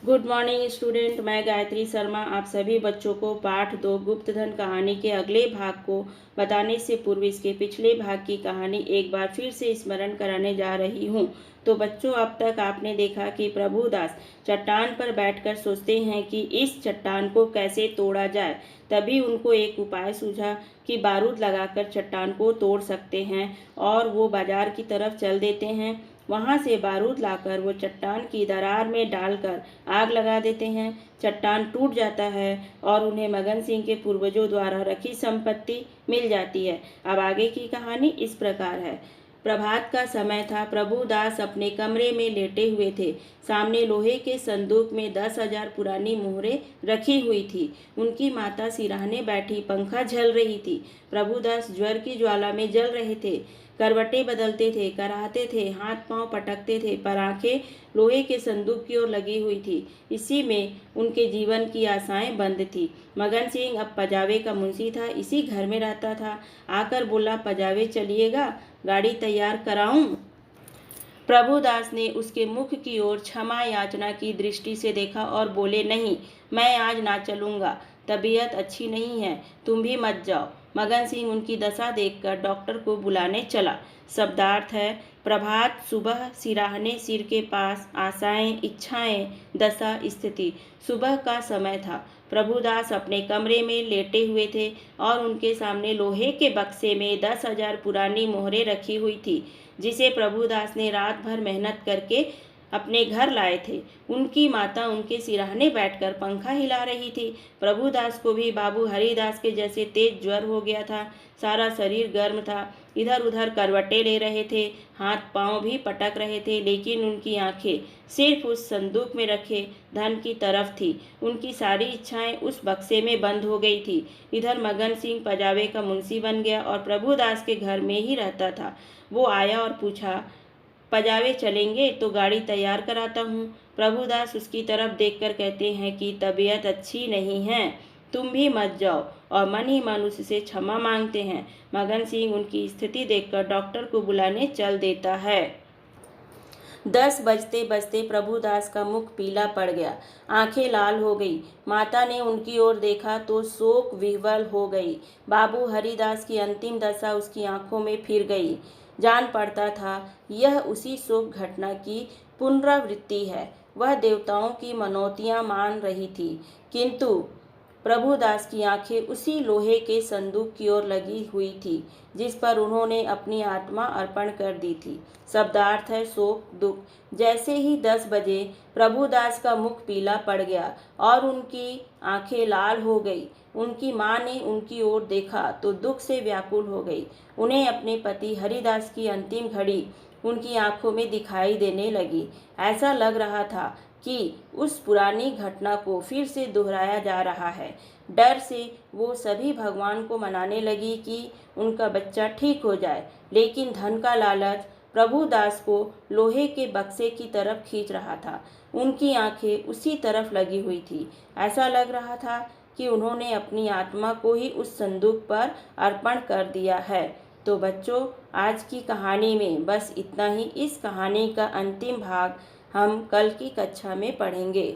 Good morning student. मैं गायत्री शर्मा आप सभी बच्चों को पाठ 2 गुप्तधन कहानी के अगले भाग को बताने से पूर्व इसके पिछले भाग की कहानी एक बार फिर से स्मरण कराने जा रही हूँ। तो बच्चों, अब तक आपने देखा कि प्रभुदास चट्टान पर बैठकर सोचते हैं कि इस चट्टान को कैसे तोड़ा जाए। तभी उनको एक उपाय सूझा कि बारूद लगाकर चट्टान को तोड़ सकते हैं और वो बाजार की तरफ चल देते हैं। वहां से बारूद लाकर वो चट्टान की दरार में डालकर आग लगा देते हैं। चट्टान टूट जाता है और उन्हें मगन सिंह के पूर्वजों द्वारा रखी संपत्ति मिल जाती है। अब आगे की कहानी इस प्रकार है। प्रभात का समय था। प्रभुदास अपने कमरे में लेटे हुए थे। सामने लोहे के संदूक में 10,000 पुरानी मोहरें रखी हुई थी। उनकी माता सिराहने बैठी पंखा झल रही थी। प्रभुदास ज्वर की ज्वाला में जल रहे थे। करवटें बदलते थे, कराहते थे, हाथ पांव पटकते थे, पर आंखें लोहे के संदूक की ओर लगी हुई थी। इसी में उनके जीवन की आशाएं बंद थी। मगन सिंह अब पजावे का मुंशी था, इसी घर में रहता था। आकर बोला, पजावे चलिएगा, गाड़ी तैयार कराऊं? प्रभुदास ने उसके मुख की ओर क्षमा याचना की दृष्टि से देखा और बोले, नहीं, मैं आज ना चलूंगा, तबीयत अच्छी नहीं है, तुम भी मत जाओ। मगन सिंह उनकी दशा देखकर डॉक्टर को बुलाने चला। शब्दार्थ है, प्रभात, सुबह, सिराहने, सिर के पास, आशाएं, इच्छाएं, दशा, स्थिति। सुबह का समय था। प्रभुदास अपने कमरे में लेटे हुए थे और उनके सामने लोहे के बक्से में 10,000 पुरानी मोहरें रखी हुई थी, जिसे प्रभुदास ने रात भर मेहनत करके अपने घर लाए थे। उनकी माता उनके सिरहाने बैठकर पंखा हिला रही थी। प्रभुदास को भी बाबू हरिदास के जैसे तेज ज्वर हो गया था। सारा शरीर गर्म था। इधर उधर करवटें ले रहे थे, हाथ पांव भी पटक रहे थे, लेकिन उनकी आंखें सिर्फ उस संदूक में रखे धन की तरफ थी। उनकी सारी इच्छाएं उस बक्से में बंद हो गई थी। इधर मगन सिंह पजावे का मुंशी बन गया और प्रभुदास के घर में ही रहता था। वो आया और पूछा, पजावे चलेंगे तो गाड़ी तैयार कराता हूँ। प्रभुदास उसकी तरफ देखकर कहते हैं कि तबीयत अच्छी नहीं है, तुम भी मत जाओ, और मन ही मन उससे क्षमा मांगते हैं। मगन सिंह उनकी स्थिति देखकर डॉक्टर को बुलाने चल देता है। 10 बजते बजते प्रभुदास का मुख पीला पड़ गया, आंखें लाल हो गई। माता ने उनकी ओर देखा तो शोक विह्वल हो गई। बाबू हरिदास की अंतिम दशा उसकी आंखों में फिर गई। जान पड़ता था यह उसी शोक घटना की पुनरावृत्ति है। वह देवताओं की मनौतियां मान रही थी, किंतु प्रभुदास की आंखें उसी लोहे के संदूक की ओर लगी हुई थी जिस पर उन्होंने अपनी आत्मा अर्पण कर दी थी। शब्दार्थ है, शोक, दुख। जैसे ही 10 बजे प्रभुदास का मुख पीला पड़ गया और उनकी आंखें लाल हो गई। उनकी मां ने उनकी ओर देखा तो दुख से व्याकुल हो गई। उन्हें अपने पति हरिदास की अंतिम घड़ी उनकी आंखों में दिखाई देने लगी। ऐसा लग रहा था कि उस पुरानी घटना को फिर से दोहराया जा रहा है। डर से वो सभी भगवान को मनाने लगी कि उनका बच्चा ठीक हो जाए, लेकिन धन का लालच प्रभुदास को लोहे के बक्से की तरफ खींच रहा था। उनकी आंखें उसी तरफ लगी हुई थी। ऐसा लग रहा था कि उन्होंने अपनी आत्मा को ही उस संदूक पर अर्पण कर दिया है। तो बच्चों, आज की कहानी में बस इतना ही। इस कहानी का अंतिम भाग हम कल की कक्षा में पढ़ेंगे।